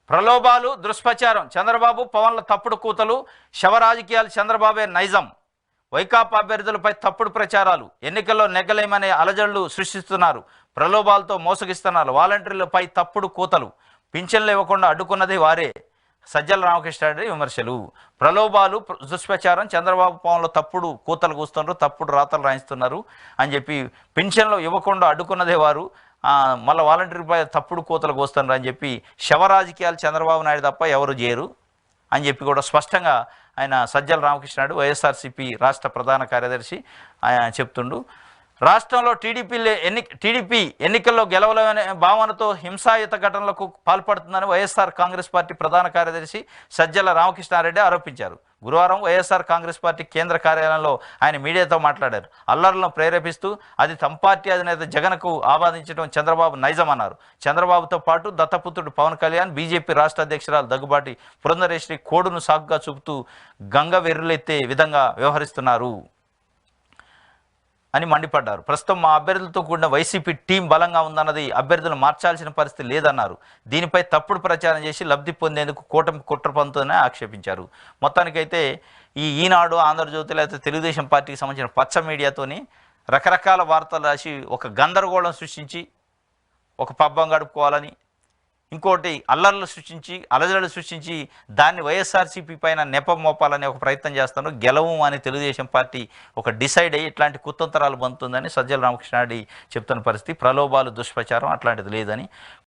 ప్రలోభాలు దుష్ప్రచారం చంద్రబాబు పవన్ల తప్పుడు కూతలు శవరాజకీయాలు చంద్రబాబే నైజం వైకాపా అభ్యర్థులపై తప్పుడు ప్రచారాలు ఎన్నికల్లో నెగ్గలేమనే అలజడులు సృష్టిస్తున్నారు ప్రలోభాలతో మోసగిస్తున్నారు వాలంటీర్లపై తప్పుడు కూతలు పింఛన్లు ఇవ్వకుండా అడ్డుకున్నది వారే సజ్జల రామకృష్ణారెడ్డి విమర్శలు ప్రలోభాలు దుష్ప్రచారం చంద్రబాబు పవన్లో తప్పుడు కూతలు కూస్తున్నారు తప్పుడు రాతలు రాయిస్తున్నారు అని చెప్పి పింఛన్లు ఇవ్వకుండా అడ్డుకున్నదే వారు మళ్ళీ వాలంటీర్పై తప్పుడు కూతలు కోస్తున్నారు అని చెప్పి శవరాజకీయాలు చంద్రబాబు నాయుడు తప్ప ఎవరు చేయరు అని చెప్పి కూడా స్పష్టంగా ఆయన సజ్జల రామకృష్ణారెడ్డి వైఎస్ఆర్సీపీ రాష్ట్ర ప్రధాన కార్యదర్శి ఆయన చెప్తుండు రాష్ట్రంలో టీడీపీ ఎన్నికల్లో గెలవలేమనే భావనతో హింసాయుత ఘటనలకు పాల్పడుతుందని వైఎస్ఆర్ కాంగ్రెస్ పార్టీ ప్రధాన కార్యదర్శి సజ్జల రామకృష్ణారెడ్డి ఆరోపించారు గురువారం వైఎస్ఆర్ కాంగ్రెస్ పార్టీ కేంద్ర కార్యాలయంలో ఆయన మీడియాతో మాట్లాడారు అల్లర్లను ప్రేరేపిస్తూ అది తమ పార్టీ అధినేత జగన్కు ఆపాదించడం చంద్రబాబు నైజం అన్నారు చంద్రబాబుతో పాటు దత్తపుత్రుడు పవన్ కళ్యాణ్ బీజేపీ రాష్ట్ర అధ్యక్షురాలు దగ్గుబాటి పురంధరేశ్వరి కోడును సాకుగా చూపుతూ గంగ వెర్రులెత్తే విధంగా వ్యవహరిస్తున్నారు అని మండిపడ్డారు ప్రస్తుతం మా అభ్యర్థులతో కూడిన వైసీపీ టీం బలంగా ఉందన్నది అభ్యర్థులు మార్చాల్సిన పరిస్థితి లేదన్నారు దీనిపై తప్పుడు ప్రచారం చేసి లబ్ధి పొందేందుకు కూటమి కుట్ర పంతునే ఆక్షేపించారు మొత్తానికైతే ఈనాడు ఆంధ్రజ్యోతి లేకపోతే తెలుగుదేశం పార్టీకి సంబంధించిన పచ్చ మీడియాతోని రకరకాల వార్తలు రాసి ఒక గందరగోళం సృష్టించి ఒక పబ్బం గడుపుకోవాలని ఇంకోటి అల్లర్లు సృష్టించి అలజడులు సృష్టించి దాన్ని వైఎస్ఆర్సీపీ పైన నెపం మోపాలని ఒక ప్రయత్నం చేస్తాను గెలవం అని తెలుగుదేశం పార్టీ ఒక డిసైడ్ అయ్యి ఇట్లాంటి కుతంత్రాలు పొందుతుందని సజ్జల రామకృష్ణారెడ్డి చెప్తున్న పరిస్థితి ప్రలోభాలు దుష్ప్రచారం అట్లాంటిది లేదని